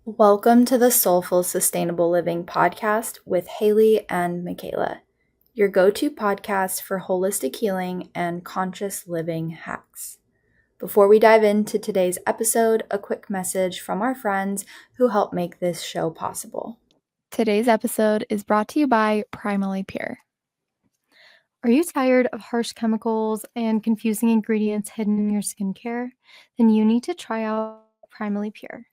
Welcome to the Soulful Sustainable Living podcast with Haley and Michaela, your go-to podcast for holistic healing and conscious living hacks. Before we dive into today's episode, a quick message from our friends who help make this show possible. Today's episode is brought to you by Primally Pure. Are you tired of harsh chemicals and confusing ingredients hidden in your skincare? Then you need to try out Primally Pure.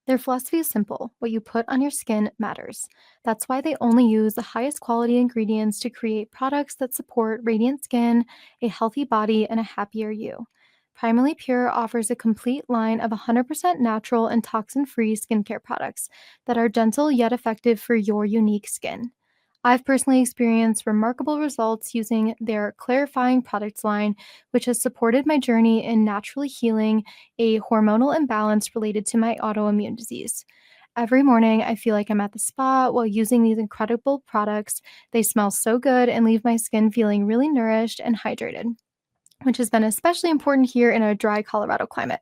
Their philosophy is simple. What you put on your skin matters. That's why they only use the highest quality ingredients to create products that support radiant skin, a healthy body, and a happier you. Primally Pure offers a complete line of 100% natural and toxin-free skincare products that are gentle yet effective for your unique skin. I've personally experienced remarkable results using their clarifying products line, which has supported my journey in naturally healing a hormonal imbalance related to my autoimmune disease. Every morning, I feel like I'm at the spa while using these incredible products. They smell so good and leave my skin feeling really nourished and hydrated, which has been especially important here in a dry Colorado climate.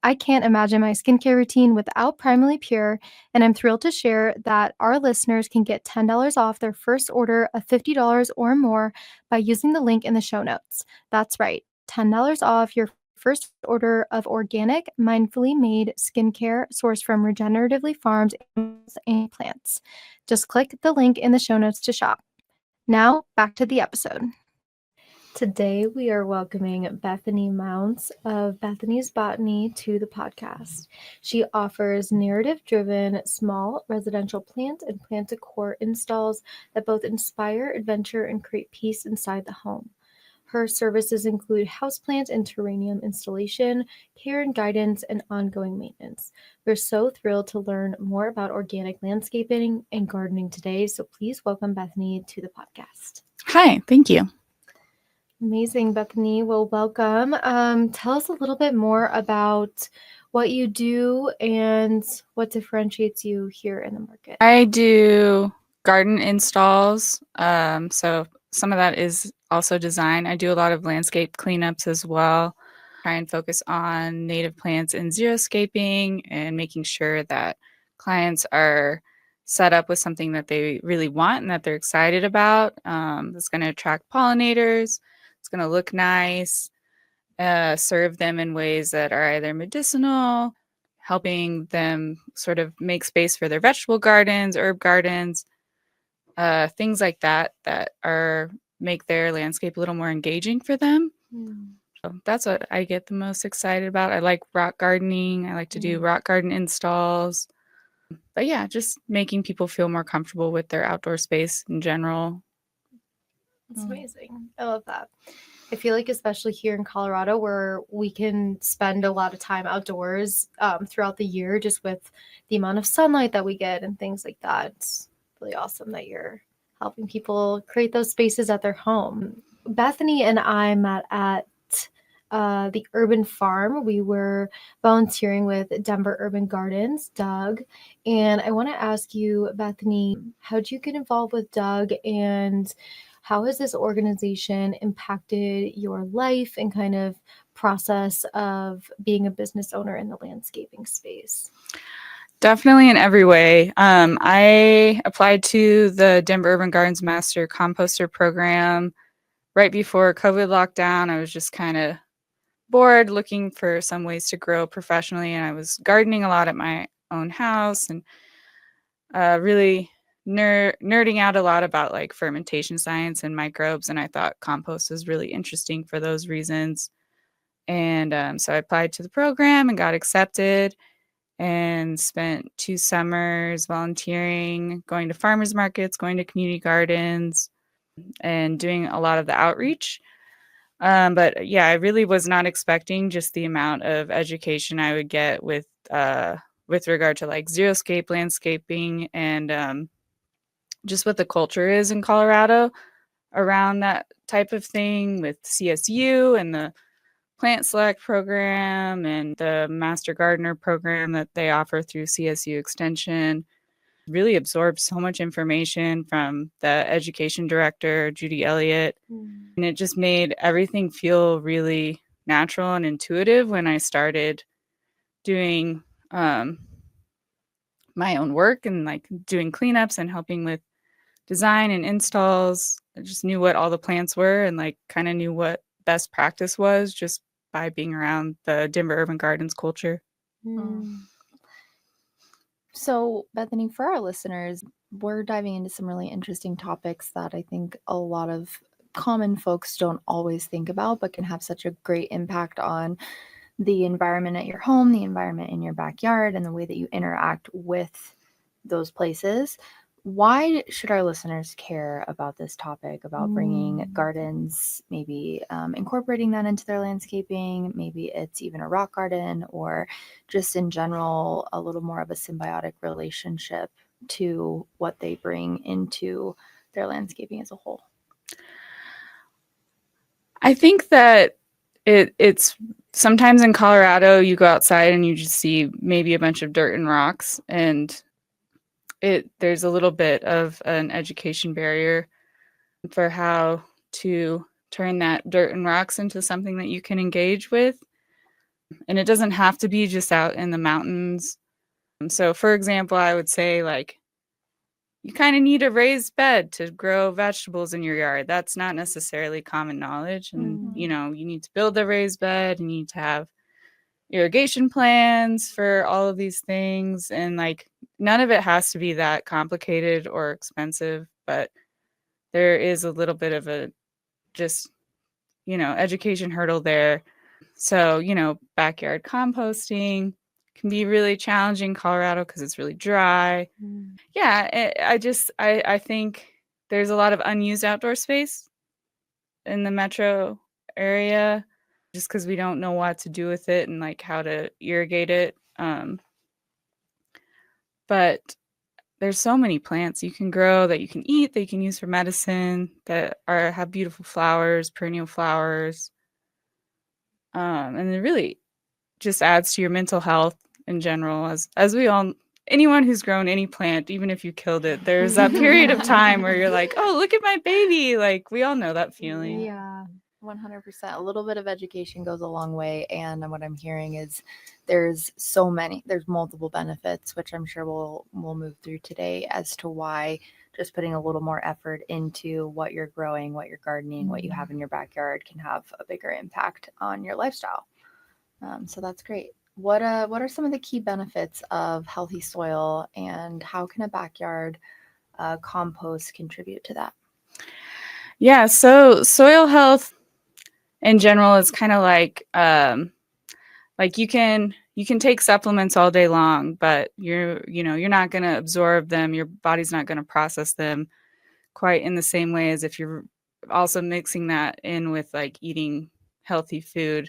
I can't imagine my skincare routine without Primally Pure, and I'm thrilled to share that our listeners can get $10 off their first order of $50 or more by using the link in the show notes. That's right, $10 off your first order of organic, mindfully made skincare sourced from regeneratively farmed animals and plants. Just click the link in the show notes to shop. Now, back to the episode. Today, we are welcoming Bethany Mounce of Bethany's Botany to the podcast. She offers narrative-driven, small residential plant and plant decor installs that both inspire adventure and create peace inside the home. Her services include houseplant and terrarium installation, care and guidance, and ongoing maintenance. We're so thrilled to learn more about organic landscaping and gardening today, so please welcome Bethany to the podcast. Hi, thank you. Amazing, Bethany. Well, welcome. Tell us a little bit more about what you do and what differentiates you here in the market. I do garden installs. So some of that is also design. I do a lot of landscape cleanups as well. Try and focus on native plants and xeriscaping and making sure that clients are set up with something that they really want and that they're excited about. That's going to attract pollinators. It's going to look nice, serve them in ways that are either medicinal, helping them sort of make space for their vegetable gardens, herb gardens, things like that are make their landscape a little more engaging for them. So that's what I get the most excited about. I like rock gardening. I like to do rock garden installs. But yeah, just making people feel more comfortable with their outdoor space in general. That's amazing. I love that. I feel like especially here in Colorado where we can spend a lot of time outdoors throughout the year just with the amount of sunlight that we get and things like that. It's really awesome that you're helping people create those spaces at their home. Bethany and I met at the urban farm. We were volunteering with Denver Urban Gardens, Doug. And I want to ask you, Bethany, how did you get involved with Doug and how has this organization impacted your life and kind of process of being a business owner in the landscaping space? Definitely in every way. I applied to the Denver Urban Gardens Master Composter Program right before COVID lockdown. I was just kind of bored looking for some ways to grow professionally, and I was gardening a lot at my own house and really nerding out a lot about like fermentation science and microbes, and I thought compost was really interesting for those reasons. And so I applied to the program and got accepted and spent 2 summers volunteering, going to farmers markets, going to community gardens, and doing a lot of the outreach. But yeah, I really was not expecting just the amount of education I would get with regard to like xeriscape landscaping and just what the culture is in Colorado around that type of thing with CSU and the Plant Select program and the Master Gardener program that they offer through CSU Extension. Really absorbed so much information from the education director, Judy Elliott. And it just made everything feel really natural and intuitive when I started doing my own work and like doing cleanups and helping with design and installs. I just knew what all the plants were and like kind of knew what best practice was just by being around the Denver Urban Gardens culture. So, Bethany, for our listeners, we're diving into some really interesting topics that I think a lot of common folks don't always think about, but can have such a great impact on the environment at your home, the environment in your backyard, and the way that you interact with those places. Why should our listeners care about this topic, about bringing gardens, maybe incorporating that into their landscaping? Maybe it's even a rock garden, or just in general, a little more of a symbiotic relationship to what they bring into their landscaping as a whole. I think that it's sometimes in Colorado, you go outside and you just see maybe a bunch of dirt and rocks, and there's a little bit of an education barrier for how to turn that dirt and rocks into something that you can engage with. And it doesn't have to be just out in the mountains. So, for example, I would say like you kind of need a raised bed to grow vegetables in your yard. That's not necessarily common knowledge. And, you know, you need to build a raised bed and you need to have irrigation plans for all of these things. And like none of it has to be that complicated or expensive, but there is a little bit of a just, you know, education hurdle there. So, you know, backyard composting can be really challenging in Colorado because it's really dry. Yeah, I think there's a lot of unused outdoor space in the metro area just because we don't know what to do with it and like how to irrigate it. But there's so many plants you can grow that you can eat, that you can use for medicine, that have beautiful flowers, perennial flowers. And it really just adds to your mental health in general. As we all, anyone who's grown any plant, even if you killed it, there's that period of time where you're like, oh, look at my baby. Like we all know that feeling. Yeah, 100%. A little bit of education goes a long way. And what I'm hearing is there's multiple benefits, which I'm sure we'll move through today, as to why just putting a little more effort into what you're growing, what you're gardening, what you have in your backyard can have a bigger impact on your lifestyle. So that's great. What are some of the key benefits of healthy soil, and how can a backyard compost contribute to that? Yeah, so soil health in general is kind of like you can take supplements all day long, but you're not going to absorb them. Your body's not going to process them quite in the same way as if you're also mixing that in with like eating healthy food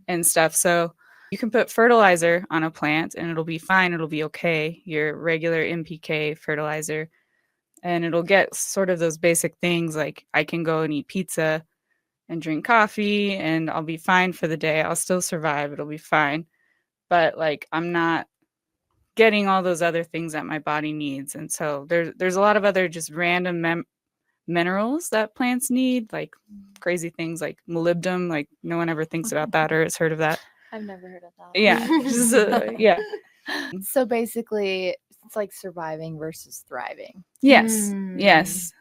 and stuff. So you can put fertilizer on a plant and it'll be fine. It'll be okay. Your regular NPK fertilizer, and it'll get sort of those basic things like I can go and eat pizza and drink coffee and I'll be fine for the day. I'll still survive. It'll be fine. But like I'm not getting all those other things that my body needs. And so there's a lot of other just random minerals that plants need, like crazy things like molybdenum. Like no one ever thinks about that or has heard of that. I've never heard of that. Yeah. Yeah. So basically it's like surviving versus thriving. Yes. Yes.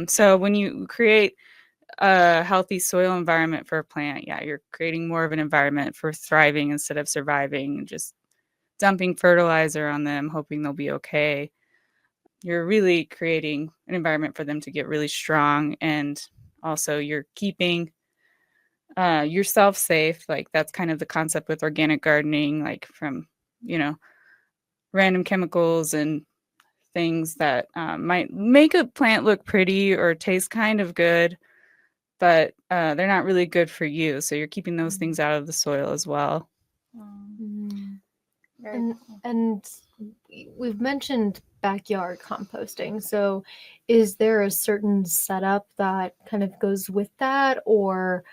So when you create a healthy soil environment for a plant, yeah, you're creating more of an environment for thriving instead of surviving and just dumping fertilizer on them, hoping they'll be okay. You're really creating an environment for them to get really strong, and also you're keeping yourself safe. Like that's kind of the concept with organic gardening, like from, random chemicals and things that might make a plant look pretty or taste kind of good, but they're not really good for you. So you're keeping those things out of the soil as well. And we've mentioned backyard composting. So is there a certain setup that kind of goes with that, or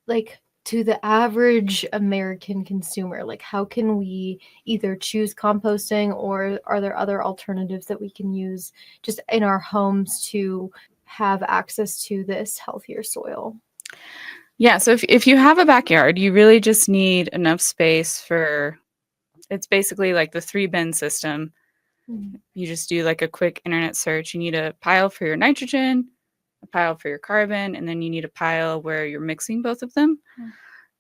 like to the average American consumer, like how can we either choose composting, or are there other alternatives that we can use just in our homes to have access to this healthier soil? Yeah, so if you have a backyard, you really just need enough space for It's basically like the 3-bin system. Mm. You just do like a quick internet search. You need a pile for your nitrogen, a pile for your carbon, and then you need a pile where you're mixing both of them.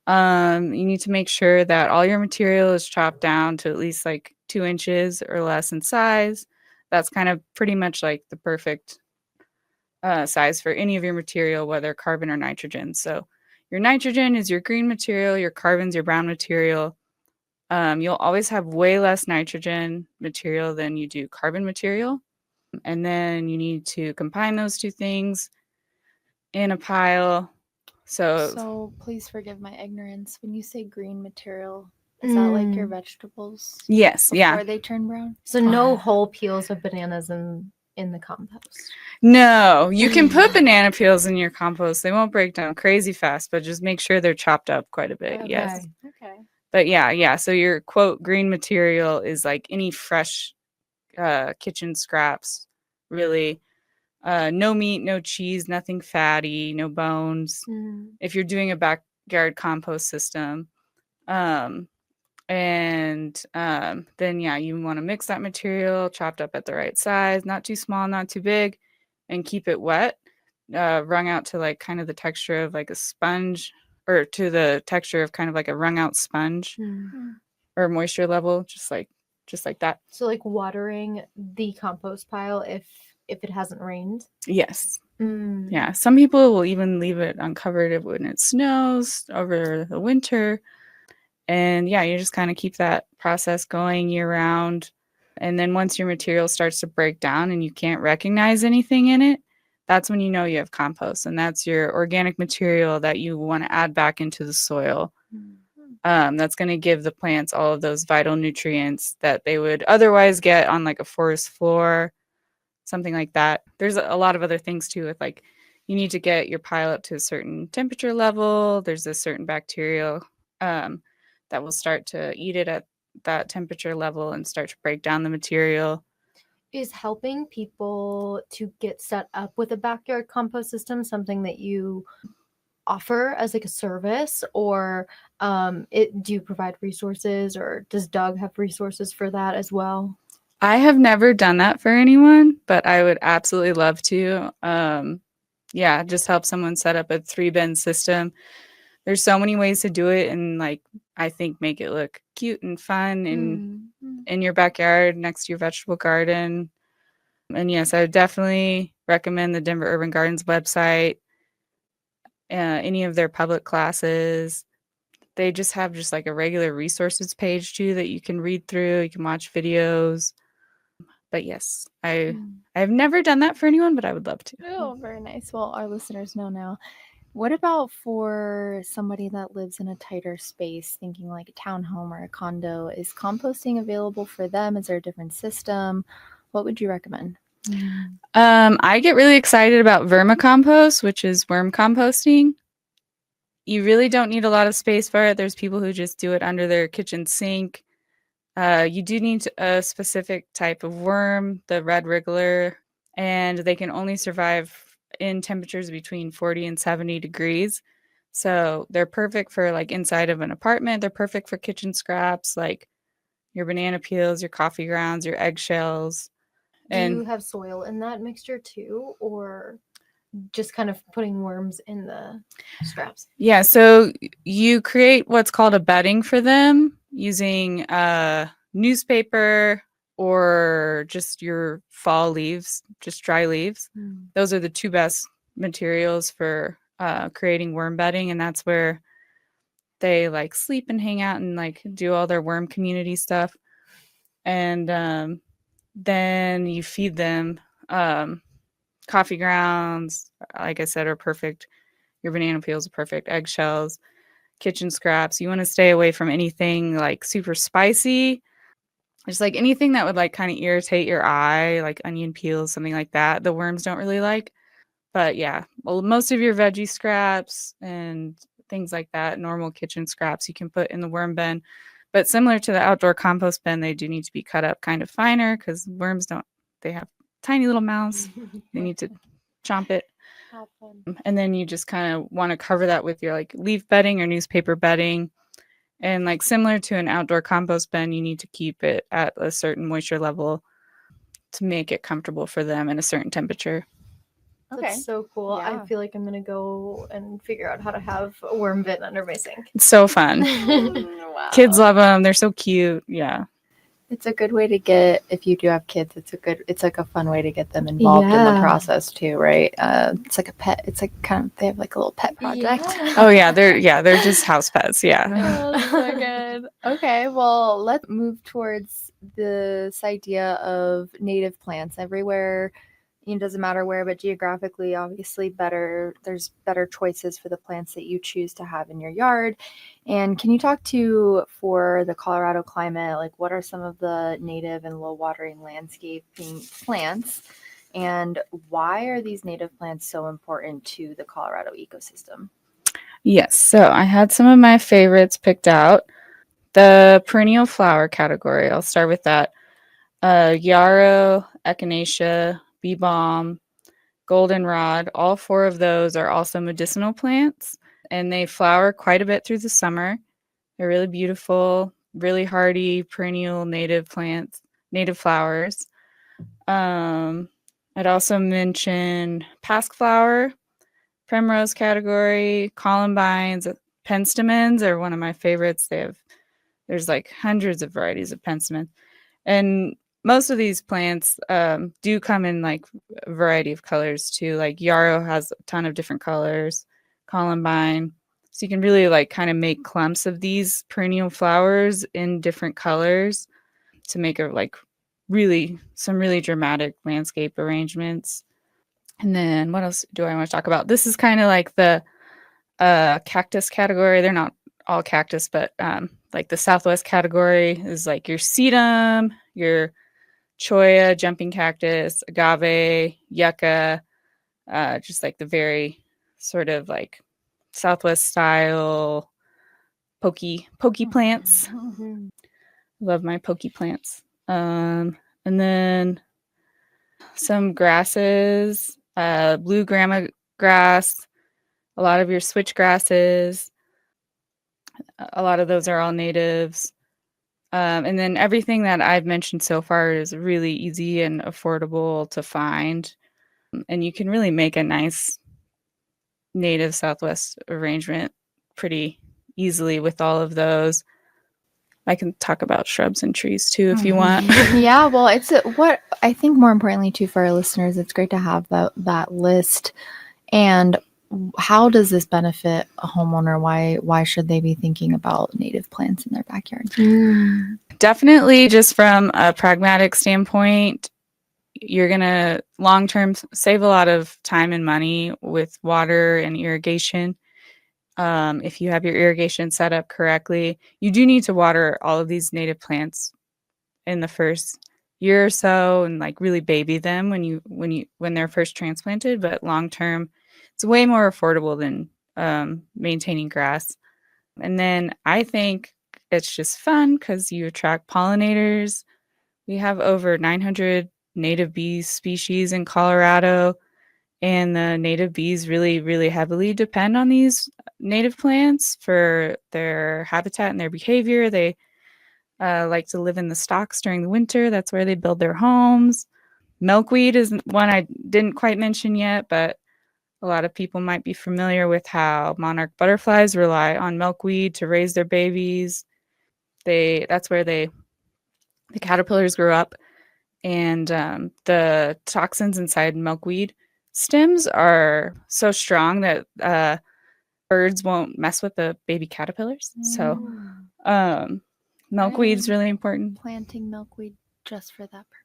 You need to make sure that all your material is chopped down to at least like 2 inches or less in size. That's kind of pretty much like the perfect size for any of your material, whether carbon or nitrogen. So your nitrogen is your green material, your carbon's your brown material. You'll always have way less nitrogen material than you do carbon material. And then you need to combine those two things in a pile. So please forgive my ignorance. When you say green material, is that like your vegetables? Yes, before they turn brown? So no whole peels of bananas in the compost. No, you can put banana peels in your compost. They won't break down crazy fast, but just make sure they're chopped up quite a bit. Okay. Yes. Okay. But yeah. So your quote green material is like any fresh kitchen scraps, really. No meat, no cheese, nothing fatty, no bones. If you're doing a backyard compost system. Then you want to mix that material chopped up at the right size, not too small, not too big, and keep it wet, wrung out to like kind of the texture of like a sponge, or to the texture of kind of like a wrung out sponge, or moisture level, just like that. So like watering the compost pile if it hasn't rained. Yes. Yeah, some people will even leave it uncovered when it snows over the winter. And yeah, you just kind of keep that process going year round. And then once your material starts to break down and you can't recognize anything in it, that's when you know you have compost. And that's your organic material that you want to add back into the soil. That's going to give the plants all of those vital nutrients that they would otherwise get on like a forest floor, something like that. There's a lot of other things too, with like you need to get your pile up to a certain temperature level. There's a certain bacteria that will start to eat it at that temperature level and start to break down the material. Is helping people to get set up with a backyard compost system something that you offer as like a service, or do you provide resources, or does Doug have resources for that as well? I have never done that for anyone, but I would absolutely love to. Just help someone set up a 3-bin system. There's so many ways to do it, and like I think make it look cute and fun in your backyard next to your vegetable garden. And yes, I would definitely recommend the Denver Urban Gardens website, any of their public classes. They just have just like a regular resources page too that you can read through. You can watch videos. But yes, I've never done that for anyone, but I would love to. Oh, very nice. Well, our listeners know now. What about for somebody that lives in a tighter space, thinking like a townhome or a condo? Is composting available for them? Is there a different system? What would you recommend? I get really excited about vermicompost, which is worm composting. You really don't need a lot of space for it. There's people who just do it under their kitchen sink. You do need a specific type of worm, the red wriggler, and they can only survive in temperatures between 40 and 70 degrees. So they're perfect for like inside of an apartment. They're perfect for kitchen scraps, like your banana peels, your coffee grounds, your eggshells. Do you have soil in that mixture too, or just kind of putting worms in the scraps? Yeah, so you create what's called a bedding for them using newspaper or just your fall leaves, just dry leaves. Those are the two best materials for creating worm bedding, and that's where they like sleep and hang out and like do all their worm community stuff. And then you feed them coffee grounds, like I said, are perfect. Your banana peels are perfect. Eggshells, kitchen scraps. You want to stay away from anything like super spicy. Just like anything that would like kind of irritate your eye, like onion peels, something like that. The worms don't really like. But yeah, well, most of your veggie scraps and things like that, normal kitchen scraps, you can put in the worm bin. But similar to the outdoor compost bin, they do need to be cut up kind of finer because worms they have tiny little mouths. They need to chomp it. Have fun. And then you just kind of want to cover that with your like leaf bedding or newspaper bedding. And like similar to an outdoor compost bin, you need to keep it at a certain moisture level to make it comfortable for them in a certain temperature. That's so cool. Yeah. I feel like I'm gonna go and figure out how to have a worm bin under my sink. It's so fun. Wow. Kids love them. They're so cute. Yeah. It's a good way to get, if you do have kids, it's like a fun way to get them involved in the Yeah. process too, right? It's like a pet. It's like kind of, they have like a little pet project. Yeah. Oh yeah, they're just house pets. Yeah. Oh, that's so good. Okay, well, let's move towards this idea of native plants everywhere. It doesn't matter where, but geographically, obviously, there's better choices for the plants that you choose to have in your yard. And can you talk to, for the Colorado climate, like what are some of the native and low watering landscaping plants, and why are these native plants so important to the Colorado ecosystem? Yes. So I had some of my favorites picked out. The perennial flower category. I'll start with that. Yarrow, echinacea, bee balm, goldenrod. All 4 of those are also medicinal plants, and they flower quite a bit through the summer. They're really beautiful, really hardy, perennial native plants, native flowers. I'd also mention pasqueflower, primrose category, columbines, penstemons are one of my favorites. There's like hundreds of varieties of penstemon, and most of these plants do come in like a variety of colors too. Like yarrow has a ton of different colors, columbine. So you can really like kind of make clumps of these perennial flowers in different colors to make a like some really dramatic landscape arrangements. And then what else do I want to talk about? This is kind of like the cactus category. They're not all cactus, but like the Southwest category is like your sedum, your cholla, jumping cactus, agave, yucca, just like the very sort of like Southwest style pokey plants. Mhm. Love my pokey plants. And then some grasses, blue grama grass, a lot of your switch grasses. A lot of those are all natives. And then everything that I've mentioned so far is really easy and affordable to find. And you can really make a nice native Southwest arrangement pretty easily with all of those. I can talk about shrubs and trees too if you want. Yeah, well, what I think more importantly too for our listeners, it's great to have that list. And how does this benefit a homeowner? Why should they be thinking about native plants in their backyard? Definitely, just from a pragmatic standpoint, you're going to long term save a lot of time and money with water and irrigation. If you have your irrigation set up correctly, you do need to water all of these native plants in the first year or so and like really baby them when they're first transplanted. But long term, it's way more affordable than maintaining grass. And then I think it's just fun because you attract pollinators. We have over 900 native bee species in Colorado, and the native bees really, really heavily depend on these native plants for their habitat and their behavior. They like to live in the stalks during the winter. That's where they build their homes. Milkweed is one I didn't quite mention yet, but a lot of people might be familiar with how monarch butterflies rely on milkweed to raise their babies. That's where the caterpillars grow up, and the toxins inside milkweed stems are so strong that birds won't mess with the baby caterpillars. So milkweed is really important. Planting milkweed just for that purpose.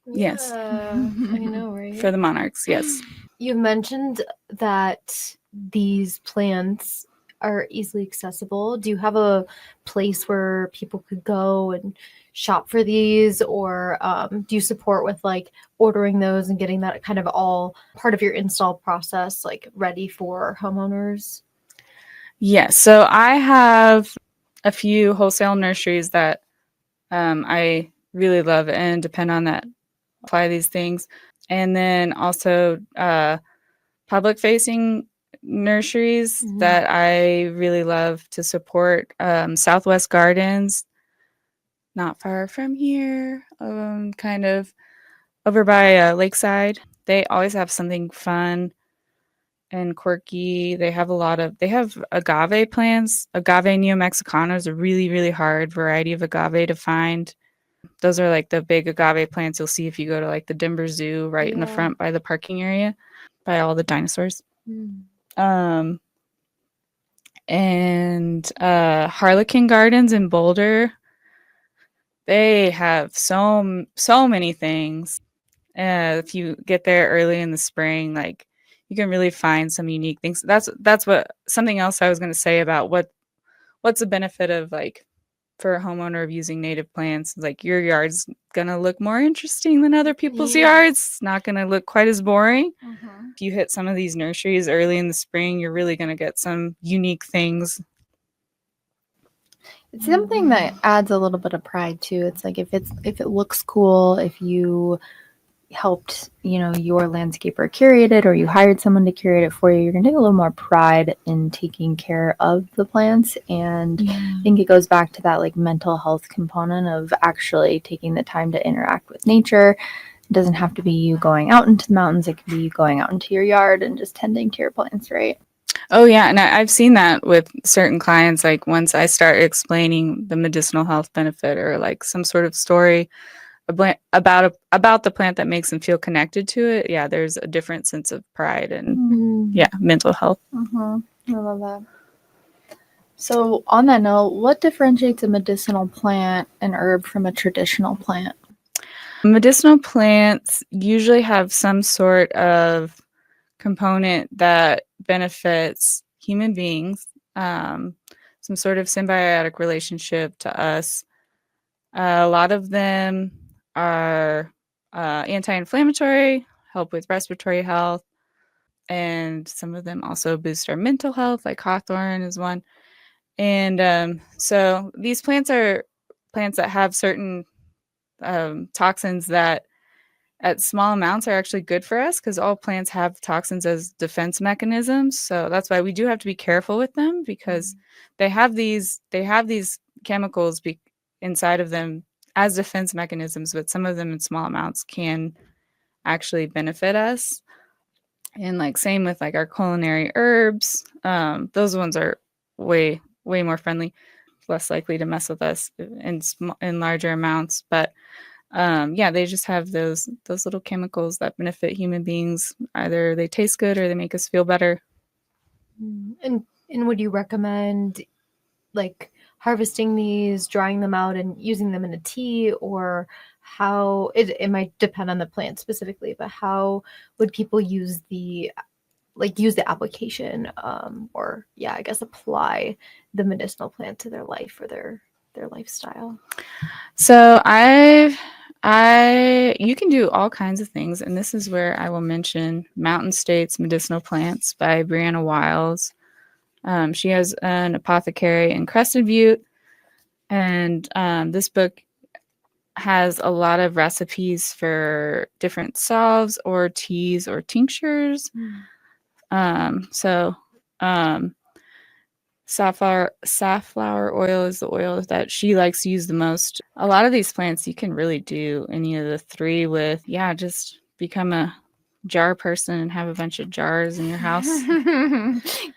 Yes. Yeah, I know, right? For the monarchs, yes. You mentioned that these plants are easily accessible. Do you have a place where people could go and shop for these, or do you support with like ordering those and getting that kind of all part of your install process, like ready for homeowners? Yes. So I have a few wholesale nurseries that I really love and depend on that apply these things. And then also public facing nurseries that I really love to support. Southwest Gardens, not far from here, kind of over by Lakeside. They always have something fun and quirky. They have agave plants. Agave neo-mexicana is a really, really hard variety of agave to find. Those are like the big agave plants you'll see if you go to like the Denver Zoo right in the front by the parking area, by all the dinosaurs. And Harlequin Gardens in Boulder, they have so many things. If you get there early in the spring, like you can really find some unique things. That's what something else I was going to say about what's the benefit of like for a homeowner of using native plants. Like your yard's going to look more interesting than other people's yards. It's not going to look quite as boring. If you hit some of these nurseries early in the spring, you're really going to get some unique things. It's something that adds a little bit of pride too. It's like if it looks cool, if you helped, your landscaper curate it or you hired someone to curate it for you, you're going to take a little more pride in taking care of the plants. And I think it goes back to that like mental health component of actually taking the time to interact with nature. It doesn't have to be you going out into the mountains. It can be you going out into your yard and just tending to your plants, right? Oh, yeah. And I've seen that with certain clients. Like once I start explaining the medicinal health benefit or like some sort of story about the plant that makes them feel connected to it, yeah, there's a different sense of pride and mental health. I love that. So on that note, what differentiates a medicinal plant and herb from a traditional plant? Medicinal plants usually have some sort of component that benefits human beings, some sort of symbiotic relationship to us. A lot of them are anti-inflammatory, help with respiratory health, and some of them also boost our mental health, like hawthorn is one. And so these plants are plants that have certain toxins that at small amounts are actually good for us, because all plants have toxins as defense mechanisms. So that's why we do have to be careful with them, because they have these chemicals inside of them as defense mechanisms, but some of them in small amounts can actually benefit us. And like same with like our culinary herbs, those ones are way more friendly, less likely to mess with us in larger amounts. But they just have those little chemicals that benefit human beings. Either they taste good or they make us feel better. And would you recommend like harvesting these, drying them out, and using them in a tea, or how it might depend on the plant specifically, but how would people use the application I guess apply the medicinal plant to their life or their lifestyle? So you can do all kinds of things, and this is where I will mention Mountain States Medicinal Plants by Brianna Wiles. She has an apothecary in Crested Butte, and this book has a lot of recipes for different salves or teas or tinctures. Safflower oil is the oil that she likes to use the most. A lot of these plants you can really do any of the three with. Yeah, just become a jar person and have a bunch of jars in your house.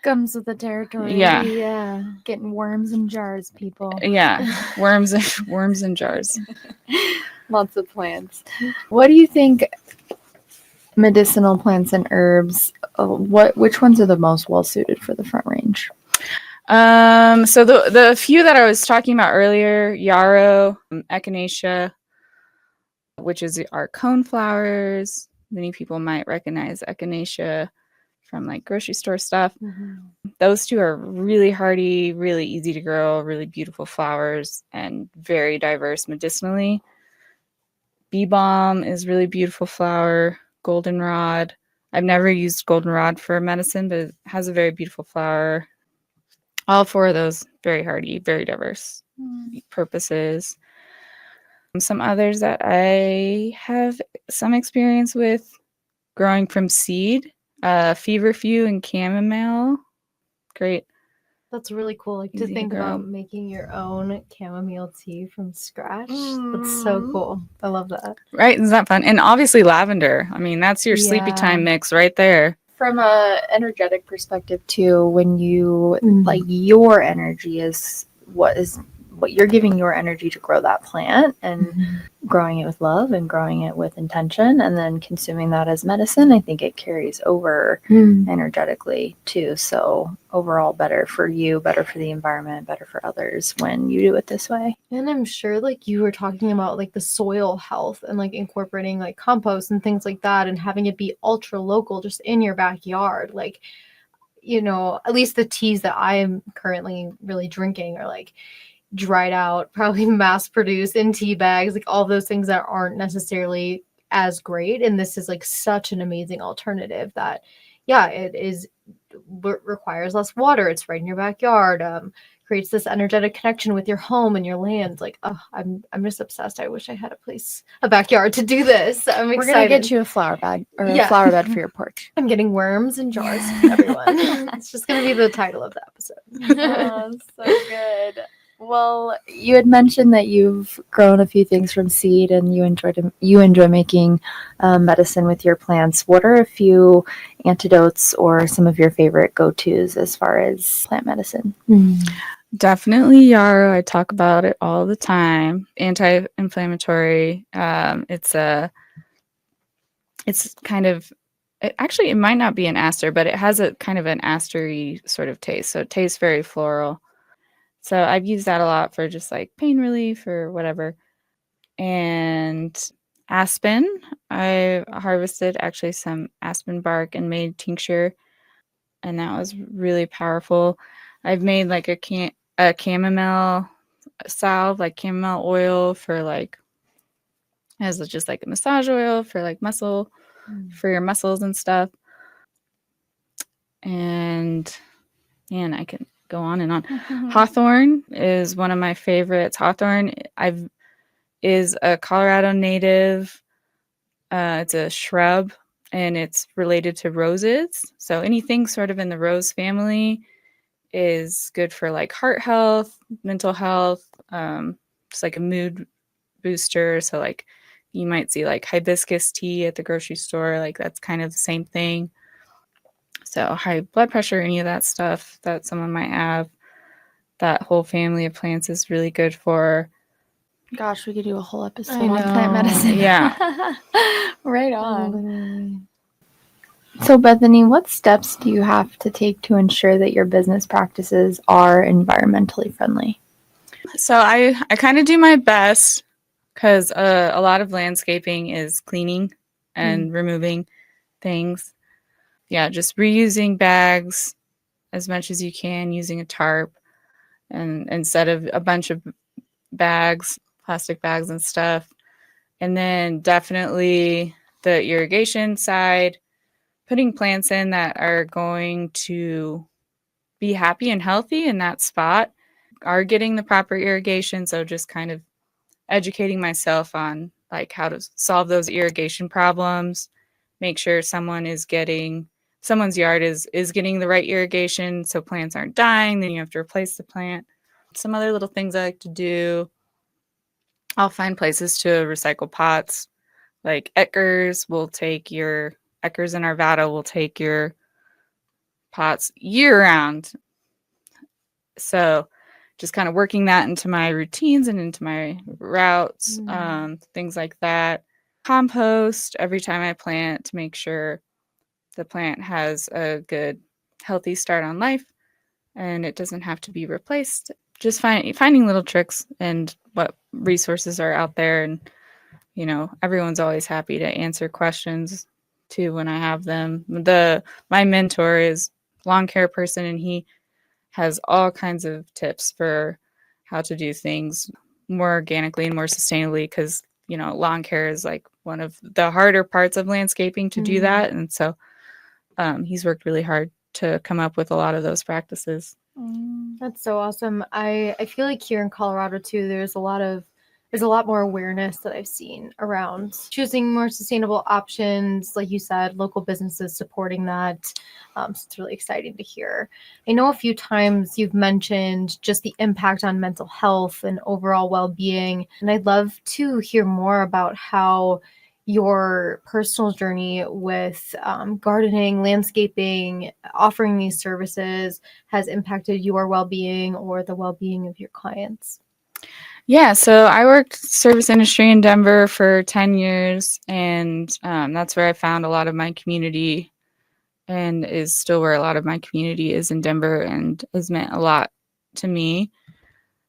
Comes with the territory. Yeah. Getting worms in jars, people. Yeah, worms in jars. Lots of plants. What do you think medicinal plants and herbs, which ones are the most well suited for the Front Range? So the few that I was talking about earlier, yarrow, echinacea, which is our cone flowers. Many people might recognize echinacea from like grocery store stuff. Those two are really hardy, really easy to grow, really beautiful flowers, and very diverse medicinally. Bee balm is really beautiful flower. Goldenrod. I've never used goldenrod for medicine, but it has a very beautiful flower. All four of those, very hardy, very diverse purposes. Some others that I have some experience with growing from seed Feverfew and chamomile. Great. That's really cool. Like to Easy to think grow. about making your own chamomile tea from scratch. That's so cool. I love that. Right? Isn't that fun? And obviously lavender. I mean, that's your sleepy Yeah. time mix right there. From a energetic perspective too, when you Mhm. like your energy is what you're giving your energy to grow that plant and growing it with love and growing it with intention and then consuming that as medicine, I think it carries over energetically too. So overall better for you, better for the environment, better for others when you do it this way. And I'm sure like you were talking about like the soil health and like incorporating like compost and things like that and having it be ultra local just in your backyard. Like, you know, at least the teas that I am currently really drinking are like dried out, probably mass produced in tea bags, like all those things that aren't necessarily as great. And this is like such an amazing alternative that, yeah, it is requires less water. It's right in your backyard. Creates this energetic connection with your home and your land. Like, oh, I'm just obsessed. I wish I had a backyard to do this. I'm We're excited. gonna get you a flower bed or Yeah. a flower bed for your porch. I'm getting worms in jars, everyone. It's just gonna be the title of the episode. Oh, so good. Well, you had mentioned that you've grown a few things from seed and you enjoy making medicine with your plants. What are a few antidotes or some of your favorite go-tos as far as plant medicine? Definitely yarrow. I talk about it all the time. Anti-inflammatory. It's kind of, it might not be an aster, but it has a kind of an astery sort of taste. So it tastes very floral. So I've used that a lot for just like pain relief or whatever. And aspen, I harvested actually some aspen bark and made tincture, and that was really powerful. I've made like a chamomile salve, like chamomile oil for like as just like a massage oil for like muscle for your muscles and stuff. And man, I can go on and on. Hawthorn is one of my favorites. Hawthorn is a Colorado native. It's a shrub and it's related to roses. So anything sort of in the rose family is good for like heart health, mental health, just like a mood booster. So like you might see like hibiscus tea at the grocery store, like that's kind of the same thing. So high blood pressure, any of that stuff that someone might have, that whole family of plants is really good for. Gosh, we could do a whole episode I on plant know. medicine. Yeah. Right on. Literally. So, Bethany, what steps do you have to take to ensure that your business practices are environmentally friendly? So I kind of do my best because a lot of landscaping is cleaning and removing things. Yeah, just reusing bags as much as you can, using a tarp, and instead of a bunch of bags, plastic bags and stuff. And then definitely the irrigation side, putting plants in that are going to be happy and healthy in that spot, are getting the proper irrigation. So just kind of educating myself on like how to solve those irrigation problems, make sure someone's yard is getting the right irrigation so plants aren't dying, then you have to replace the plant. Some other little things I like to do, I'll find places to recycle pots. Like Eckers and Arvada will take your pots year round. So just kind of working that into my routines and into my routes, things like that. Compost every time I plant to make sure the plant has a good, healthy start on life and it doesn't have to be replaced. Just finding little tricks and what resources are out there. And, you know, everyone's always happy to answer questions too when I have them. My mentor is a lawn care person and he has all kinds of tips for how to do things more organically and more sustainably because, you know, lawn care is like one of the harder parts of landscaping to do that. And so he's worked really hard to come up with a lot of those practices. That's so awesome. I feel like here in Colorado too, there's a lot of there's a lot more awareness that I've seen around choosing more sustainable options. Like you said, local businesses supporting that. So it's really exciting to hear. I know a few times you've mentioned just the impact on mental health and overall well-being. And I'd love to hear more about how your personal journey with gardening, landscaping, offering these services has impacted your well-being or the well-being of your clients. Yeah, so I worked service industry in Denver for 10 years, and that's where I found a lot of my community, and is still where a lot of my community is in Denver, and has meant a lot to me,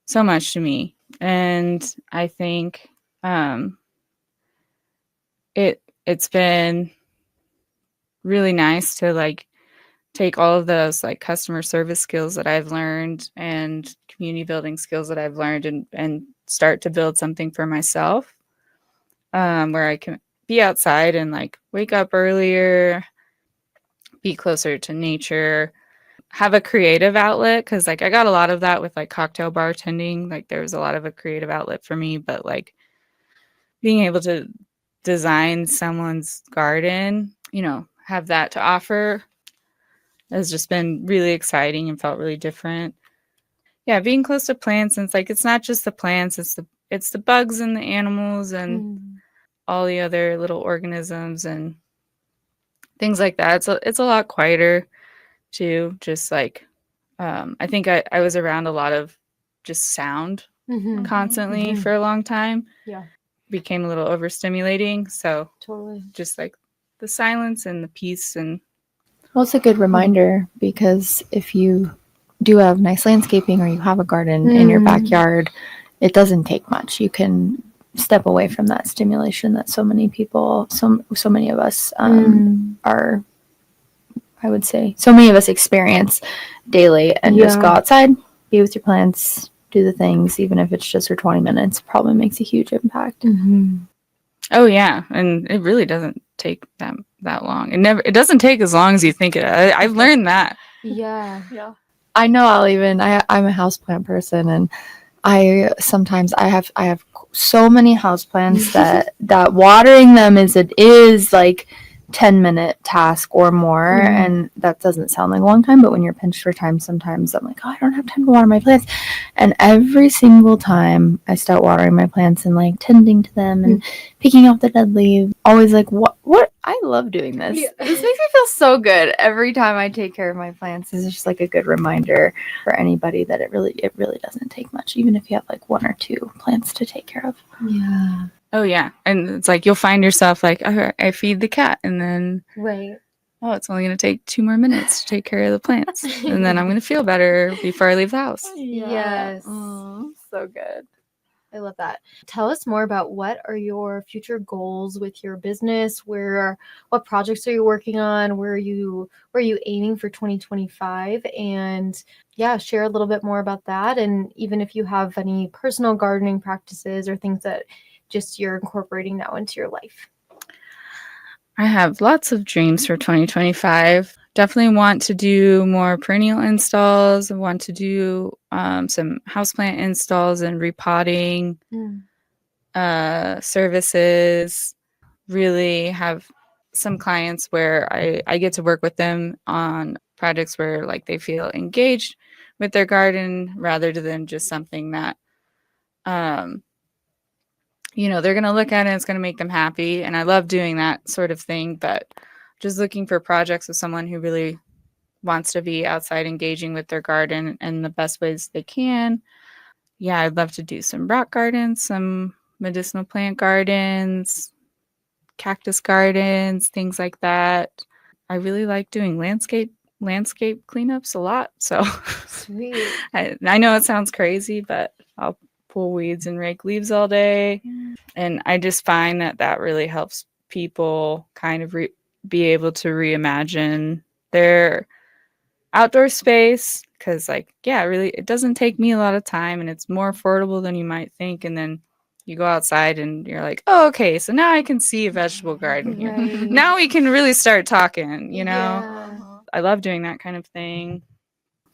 so much to me. And I think it's been really nice to like take all of those like customer service skills that I've learned and community building skills that I've learned and start to build something for myself, where I can be outside and like wake up earlier, be closer to nature, have a creative outlet. Cause like I got a lot of that with like cocktail bartending. Like there was a lot of a creative outlet for me, but like being able to design someone's garden, have that to offer has just been really exciting and felt really different. Yeah, being close to plants, and it's not just the plants, it's the bugs and the animals and all the other little organisms and things like that. It's a lot quieter too. Just like I think I was around a lot of just sound constantly for a long time. Yeah. Became a little overstimulating. So Totally. just like the silence and the peace. And well, it's a good reminder, because if you do have nice landscaping or you have a garden in your backyard, it doesn't take much. You can step away from that stimulation that so many people, so many of us are, I would say, so many of us experience daily, and just go outside, be with your plants, do the things, even if it's just for 20 minutes, probably makes a huge impact. Oh yeah, and it really doesn't take that long. It doesn't take as long as you think it. I've learned that. Yeah. I know I'm a houseplant person, and I have so many houseplants that watering them is like 10-minute task or more, and that doesn't sound like a long time, but when you're pinched for time, sometimes I'm like, oh, I don't have time to water my plants. And every single time I start watering my plants and like tending to them and picking off the dead leaves, always like, what I love doing this. This makes me feel so good every time I take care of my plants. It's just like a good reminder for anybody that it really doesn't take much, even if you have like one or two plants to take care of. Yeah. Oh yeah, and it's like you'll find yourself like, oh, I feed the cat, and then oh, it's only going to take 2 more minutes to take care of the plants, and then I'm going to feel better before I leave the house. Yes. So good. I love that. Tell us more about what are your future goals with your business? What projects are you working on? Where are you aiming for 2025? And yeah, share a little bit more about that. And even if you have any personal gardening practices or things that just you're incorporating now into your life. I have lots of dreams for 2025. Definitely want to do more perennial installs. I want to do some houseplant installs and repotting services. Really have some clients where I get to work with them on projects where like they feel engaged with their garden rather than just something that they're going to look at it and it's going to make them happy. And I love doing that sort of thing, but just looking for projects with someone who really wants to be outside engaging with their garden in the best ways they can. Yeah, I'd love to do some rock gardens, some medicinal plant gardens, cactus gardens, things like that. I really like doing landscape cleanups a lot. So Sweet. I know it sounds crazy, but I'll pull weeds and rake leaves all day. And I just find that really helps people kind of be able to reimagine their outdoor space. Because really, it doesn't take me a lot of time and it's more affordable than you might think. And then you go outside and you're like, oh, okay, so now I can see a vegetable garden here. Right. Now we can really start talking, Yeah. I love doing that kind of thing.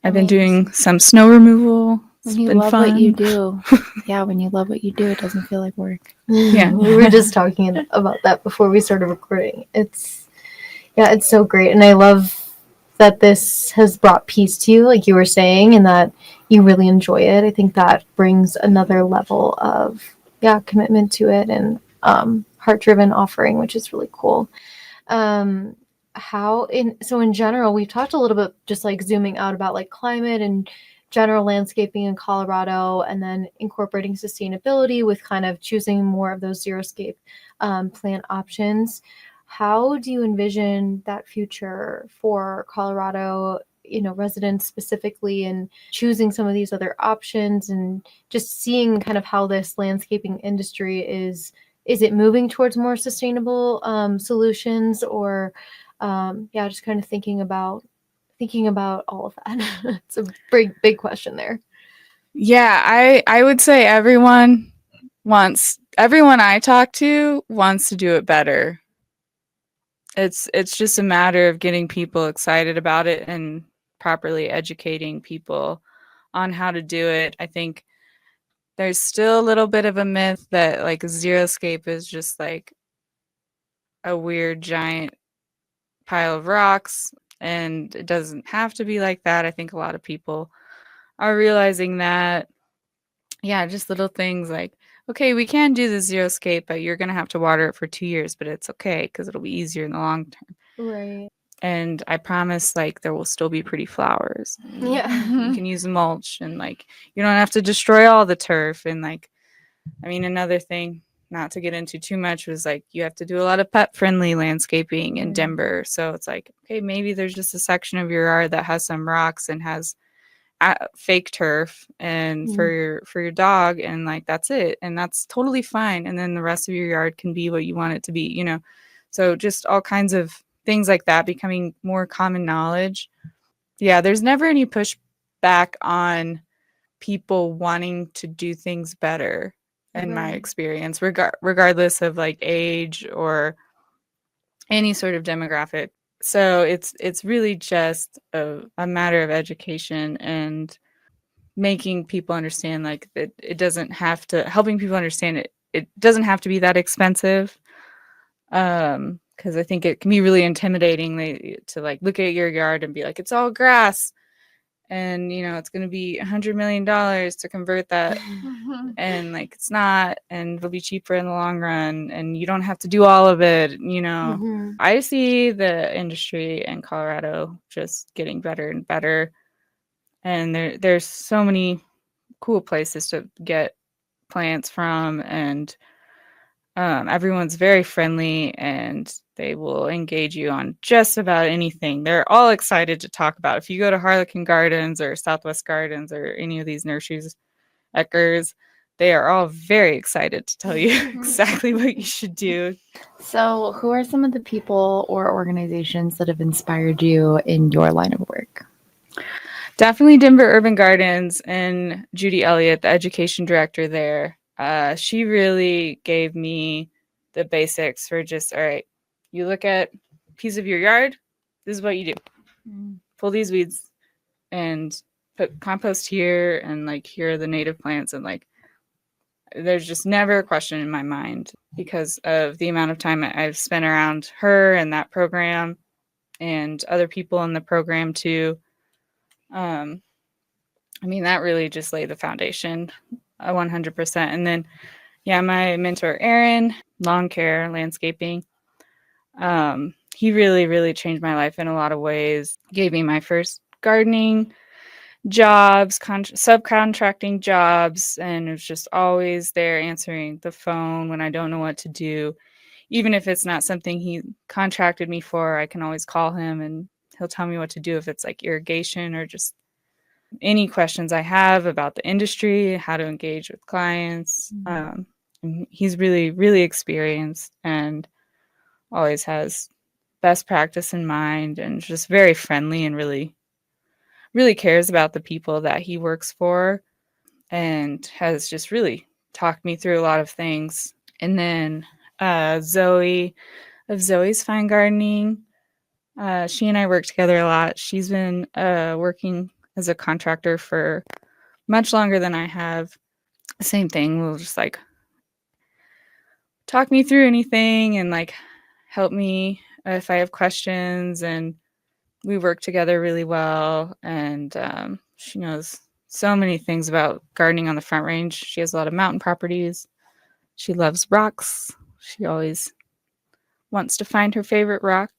I've been doing some snow removal When you been love what you fun. do. Yeah, when you love what you do, it doesn't feel like work. Yeah. We were just talking about that before we started recording. It's so great. And I love that this has brought peace to you, like you were saying, and that you really enjoy it. I think that brings another level of commitment to it and heart-driven offering, which is really cool. In general, we've talked a little bit just like zooming out about like climate and general landscaping in Colorado, and then incorporating sustainability with kind of choosing more of those xeriscape plant options. How do you envision that future for Colorado, residents specifically, and choosing some of these other options, and just seeing kind of how this landscaping industry is it moving towards more sustainable solutions, or just kind of thinking about all of that. It's a big question there. Yeah, I would say everyone I talk to wants to do it better. It's just a matter of getting people excited about it and properly educating people on how to do it. I think there's still a little bit of a myth that like xeriscape is just like a weird giant pile of rocks, and it doesn't have to be like that. I think a lot of people are realizing that, yeah, just little things like, okay, we can do the xeriscape, but you're going to have to water it for 2 years, but it's okay because it'll be easier in the long term. Right. And I promise, like, there will still be pretty flowers. Yeah. You can use mulch, and like, you don't have to destroy all the turf. And like, I mean, another thing, not to get into too much, was like you have to do a lot of pet friendly landscaping in Denver. So it's like, okay, maybe there's just a section of your yard that has some rocks and has fake turf and for your dog, and like that's it, and that's totally fine. And then the rest of your yard can be what you want it to be, so just all kinds of things like that becoming more common knowledge. Yeah, there's never any pushback on people wanting to do things better in my experience, regardless of like age or any sort of demographic. So it's really just a matter of education and making people understand like that it doesn't have to helping people understand it doesn't have to be that expensive, because I think it can be really intimidating to like look at your yard and be like, it's all grass and it's going to be $100 million to convert that. And like it's not, and it'll be cheaper in the long run, and you don't have to do all of it. I see the industry in Colorado just getting better and better, and there's so many cool places to get plants from, and everyone's very friendly and they will engage you on just about anything. They're all excited to talk about. If you go to Harlequin Gardens or Southwest Gardens or any of these nurseries, Eckers, they are all very excited to tell you exactly what you should do. So, who are some of the people or organizations that have inspired you in your line of work? Definitely Denver Urban Gardens and Judy Elliott, the education director there. She really gave me the basics for just, all right, you look at a piece of your yard, this is what you do. Pull these weeds and put compost here, and like here are the native plants, and like there's just never a question in my mind because of the amount of time I've spent around her and that program and other people in the program too. I mean, that really just laid the foundation 100%. And then, yeah, my mentor, Aaron, lawn care, landscaping, he really, really changed my life in a lot of ways. Gave me my first gardening jobs, subcontracting jobs, and it was just always there answering the phone when I don't know what to do. Even if it's not something he contracted me for, I can always call him and he'll tell me what to do if it's like irrigation or just any questions I have about the industry, how to engage with clients. And he's really, really experienced and always has best practice in mind, and just very friendly and really, really cares about the people that he works for, and has just really talked me through a lot of things. And then Zoe of Zoe's Fine Gardening, she and I work together a lot. She's been working as a contractor for much longer than I have. Same thing. We'll just like talk me through anything and like help me if I have questions, and we work together really well. And she knows so many things about gardening on the Front Range. She has a lot of mountain properties. She loves rocks. She always wants to find her favorite rock.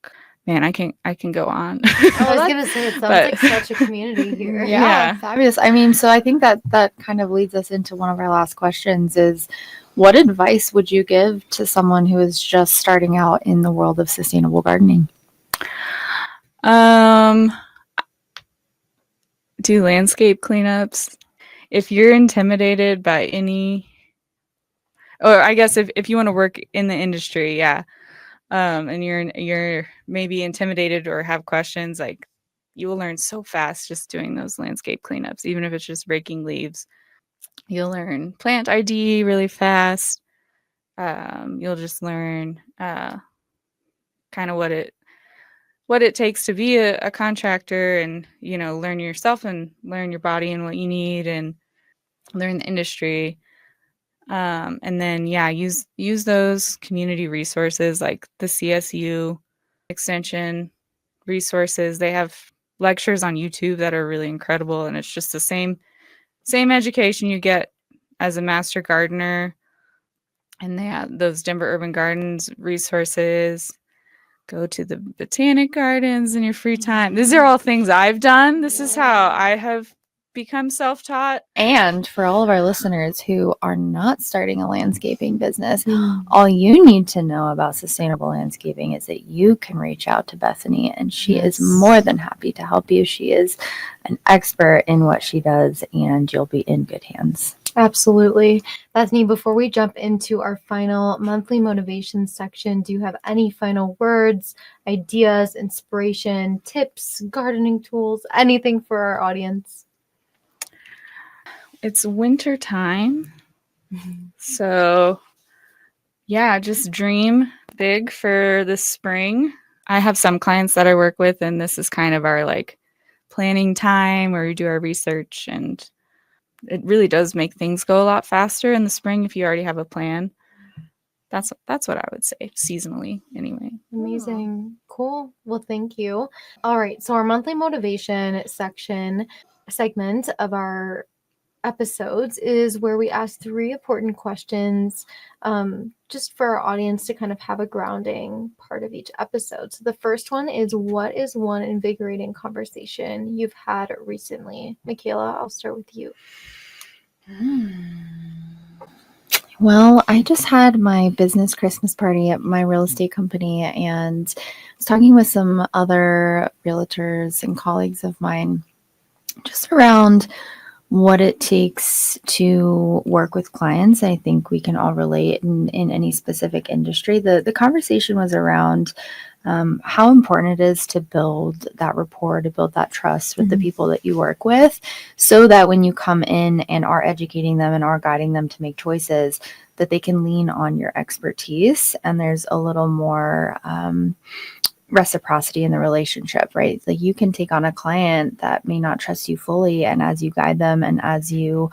Man, I can go on. I was gonna say, it sounds But- like such a community here. Yeah. Fabulous. I mean, so I think that kind of leads us into one of our last questions is, what advice would you give to someone who is just starting out in the world of sustainable gardening? Do landscape cleanups. If you're intimidated by any, or I guess if you want to work in the industry, yeah, and you're maybe intimidated or have questions, like you will learn so fast just doing those landscape cleanups, even if it's just raking leaves. You'll learn plant ID really fast. You'll just learn kind of what it takes to be a contractor, and learn yourself and learn your body and what you need, and learn the industry. And then use those community resources like the CSU extension resources. They have lectures on YouTube that are really incredible, and it's just the same education you get as a master gardener. And they have those Denver Urban Gardens resources. Go to the botanic gardens in your free time. These are all things I've done. This is how I have become self-taught. And for all of our listeners who are not starting a landscaping business, all you need to know about sustainable landscaping is that you can reach out to Bethany, and she is more than happy to help you. She is an expert in what she does, and you'll be in good hands. Absolutely. Bethany, before we jump into our final monthly motivation section, do you have any final words, ideas, inspiration, tips, gardening tools, anything for our audience? It's winter time. So just dream big for the spring. I have some clients that I work with, and this is kind of our like planning time where we do our research, and it really does make things go a lot faster in the spring if you already have a plan. That's what I would say, seasonally anyway. Amazing. Cool. Well, thank you. All right. So our monthly motivation segment of our episodes is where we ask 3 important questions, just for our audience to kind of have a grounding part of each episode. So the first one is, what is one invigorating conversation you've had recently? Michaela, I'll start with you. Well, I just had my business Christmas party at my real estate company, and I was talking with some other realtors and colleagues of mine just around what it takes to work with clients. I think we can all relate in any specific industry. The conversation was around how important it is to build that rapport, to build that trust with the people that you work with, so that when you come in and are educating them and are guiding them to make choices, that they can lean on your expertise, and there's a little more reciprocity in the relationship, right? Like you can take on a client that may not trust you fully, and as you guide them and as you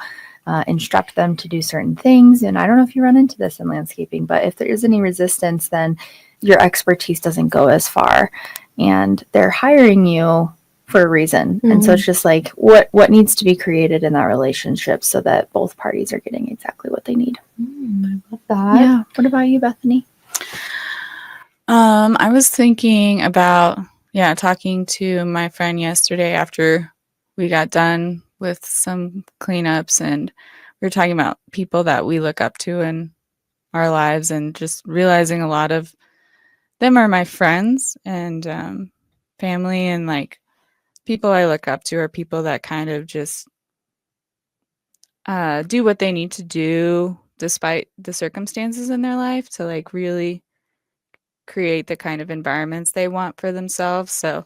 instruct them to do certain things, and I don't know if you run into this in landscaping, but if there is any resistance, then your expertise doesn't go as far, and they're hiring you for a reason. And so it's just like what needs to be created in that relationship so that both parties are getting exactly what they need. I love that. Yeah. What about you, Bethany? I was thinking about talking to my friend yesterday after we got done with some cleanups, and we were talking about people that we look up to in our lives, and just realizing a lot of them are my friends and family, and like people I look up to are people that kind of just do what they need to do despite the circumstances in their life to like really create the kind of environments they want for themselves. So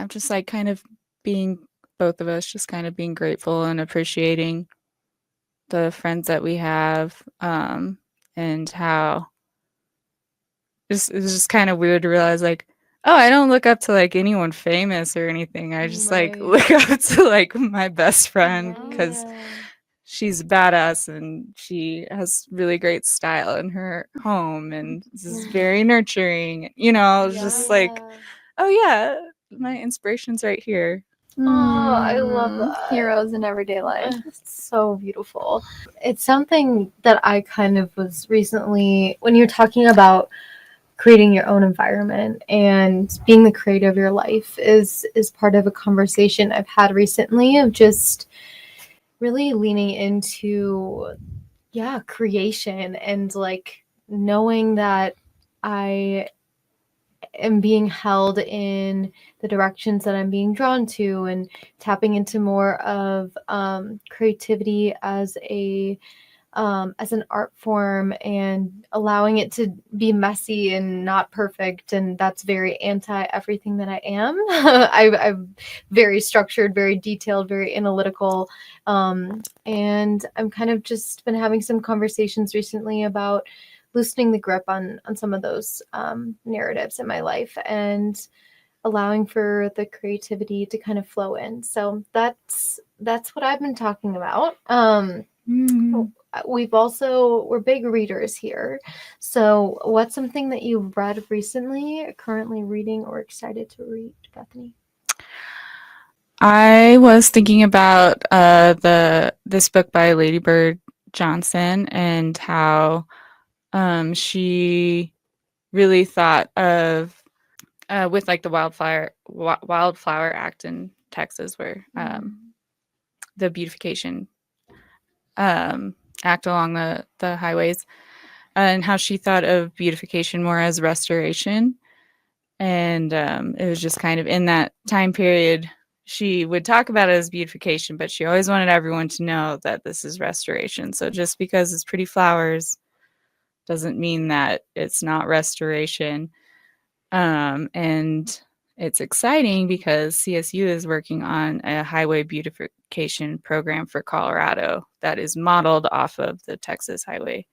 just like kind of being, both of us just kind of being grateful and appreciating the friends that we have, and how it was just kind of weird to realize like Oh, I don't look up to like anyone famous or anything. I just like look up to like my best friend because she's badass and she has really great style in her home and this is very nurturing. You know, just like, oh yeah, my inspiration's right here. Oh, I love that. Heroes in everyday life. It's so beautiful. It's something that I kind of was recently, when you're talking about creating your own environment and being the creator of your life is part of a conversation I've had recently of just really leaning into creation and like knowing that I am being held in the directions that I'm being drawn to and tapping into more of creativity as an art form and allowing it to be messy and not perfect. And that's very anti everything that I am. I'm very structured, very detailed, very analytical. And I'm kind of just been having some conversations recently about loosening the grip on some of those narratives in my life and allowing for the creativity to kind of flow in. So that's what I've been talking about. We're big readers here. So what's something that you've read recently, currently reading, or excited to read, Bethany? I was thinking about this book by Lady Bird Johnson and how she really thought of with like the Wildflower Act in Texas, where the beautification act along the highways, and how she thought of beautification more as restoration. And it was just kind of in that time period, she would talk about it as beautification, but she always wanted everyone to know that this is restoration. So just because it's pretty flowers doesn't mean that it's not restoration. And it's exciting because CSU is working on a highway beautification program for Colorado that is modeled off of the Texas Highway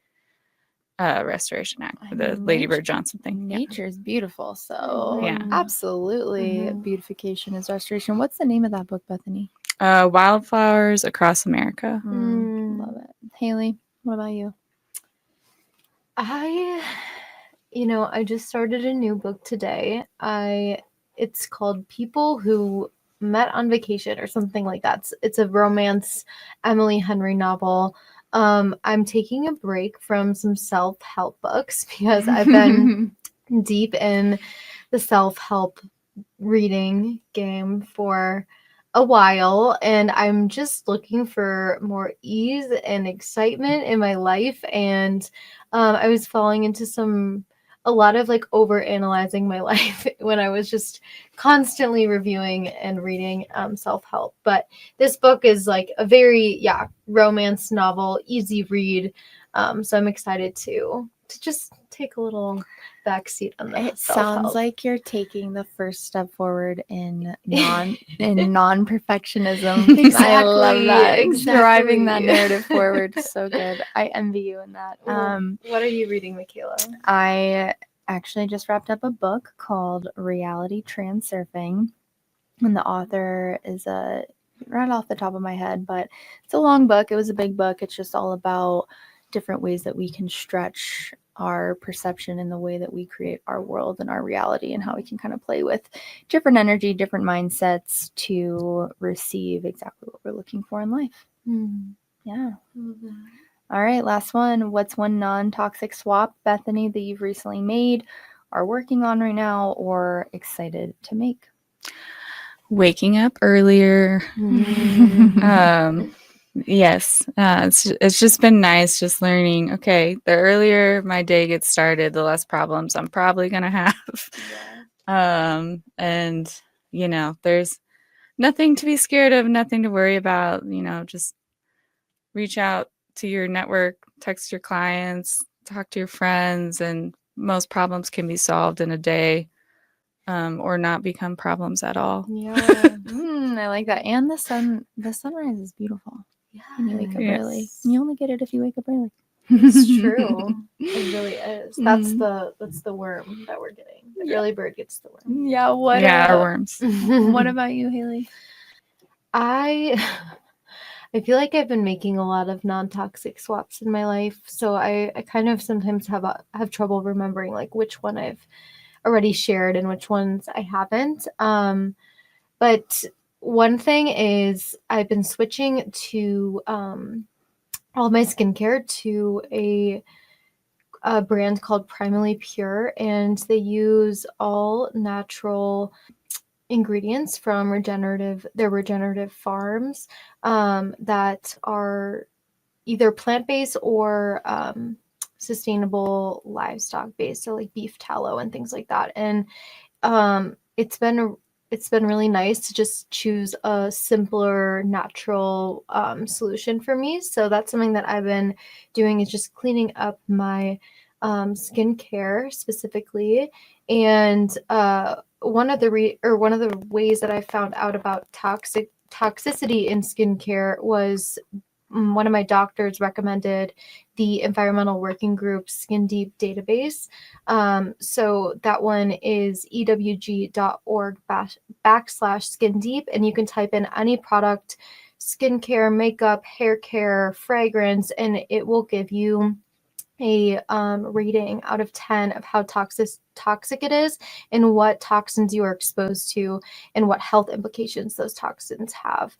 Restoration Act, the Lady Bird Johnson thing. Nature is beautiful, so Yeah. absolutely, beautification is restoration. What's the name of that book, Bethany? Wildflowers Across America. Love it. Haley, what about you? I just started a new book today. It's called People Who Met on Vacation or something like that. It's a romance Emily Henry novel. I'm taking a break from some self-help books because I've been deep in the self-help reading game for a while, and I'm just looking for more ease and excitement in my life. And I was falling into a lot of like over analyzing my life when I was just constantly reviewing and reading self-help. But this book is like a very romance novel, easy read. So I'm excited to just take a little backseat on the It self-help. sounds like you're taking the first step forward in non-perfectionism. Exactly, I love that. exactly. Driving that narrative forward. So good. I envy you in that. What are you reading, Michaela? I actually just wrapped up a book called Reality Transurfing. And the author is right off the top of my head, but it's a long book. It was a big book. It's just all about different ways that we can stretch our perception in the way that we create our world and our reality, and how we can kind of play with different energy, different mindsets to receive exactly what we're looking for in life. Yeah. All right, last one. What's one non-toxic swap, Bethany, that you've recently made, are working on right now, or excited to make? Waking up earlier. Yes, it's just been nice just learning, okay, the earlier my day gets started, the less problems I'm probably going to have. And, there's nothing to be scared of, nothing to worry about, just reach out to your network, text your clients, talk to your friends, and most problems can be solved in a day. Or not become problems at all. Yeah, I like that. And the sunrise is beautiful. Yeah, when you wake up early. You only get it if you wake up early. It's true. It really is. That's the worm that we're getting. The early bird gets the worm. Yeah, what Our worms. what about you, Haley? I feel like I've been making a lot of non-toxic swaps in my life, so I kind of sometimes have trouble remembering like which one I've already shared and which ones I haven't. But one thing is I've been switching to all my skincare to a brand called Primally Pure, and they use all natural ingredients from regenerative farms that are either plant-based or sustainable livestock-based, so like beef tallow and things like that. And it's been really nice to just choose a simpler, natural solution for me. So that's something that I've been doing, is just cleaning up my skincare specifically. And one of the ways that I found out about toxicity in skincare was one of my doctors recommended the Environmental Working Group Skin Deep database. So that one is ewg.org/skin deep, and you can type in any product, skincare, makeup, hair care, fragrance, and it will give you a rating out of 10 of how toxic it is and what toxins you are exposed to and what health implications those toxins have.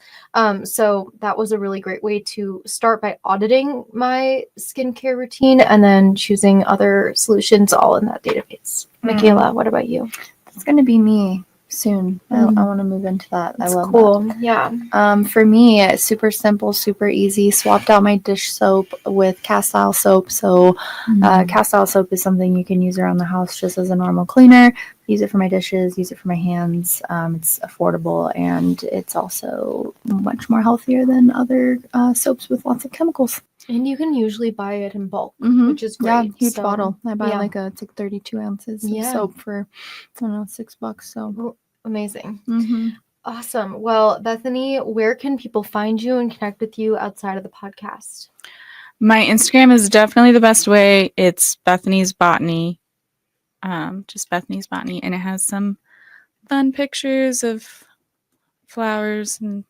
So that was a really great way to start, by auditing my skincare routine and then choosing other solutions all in that database. Michaela, what about you? It's going to be me soon. I want to move into that. That's I love cool. that. Yeah. For me, it's super simple, super easy. Swapped out my dish soap with cast-iron soap. So cast-iron soap is something you can use around the house just as a normal cleaner. Use it for my dishes, use it for my hands. It's affordable, and it's also much more healthier than other soaps with lots of chemicals. And you can usually buy it in bulk, which is great. Yeah, huge So, bottle. I buy yeah. it's like 32 ounces of Yeah. soap for, I don't know, $6. So Amazing. Awesome. Well, Bethany, where can people find you and connect with you outside of the podcast? My Instagram is definitely the best way. It's Bethany's Botany. Just Bethany's Botany. And it has some fun pictures of flowers and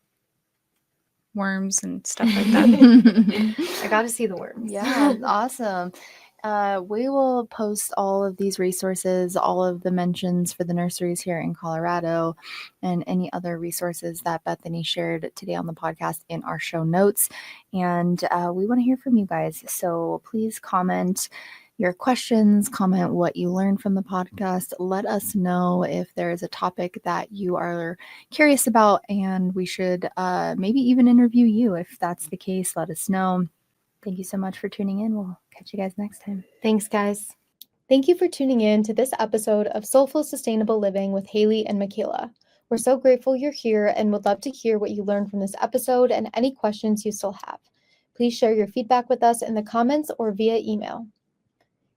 worms and stuff like that. I got to see the worms. Yeah, awesome. We will post all of these resources, all of the mentions for the nurseries here in Colorado, and any other resources that Bethany shared today on the podcast in our show notes. And we want to hear from you guys. So please comment your questions, comment what you learned from the podcast. Let us know if there is a topic that you are curious about, and we should maybe even interview you. If that's the case, let us know. Thank you so much for tuning in. We'll catch you guys next time. Thanks, guys. Thank you for tuning in to this episode of Soulful Sustainable Living with Haley and Michaela. We're so grateful you're here and would love to hear what you learned from this episode and any questions you still have. Please share your feedback with us in the comments or via email.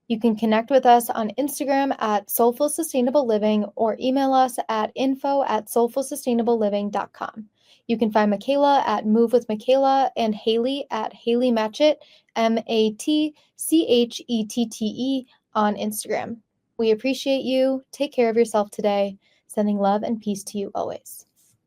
You can connect with us on Instagram at Soulful Sustainable Living or email us at info@soulfulsustainableliving.com. You can find Michaela at Move with Michaela and Haley at Haley Matchett, MATCHETTE on Instagram. We appreciate you. Take care of yourself today. Sending love and peace to you always.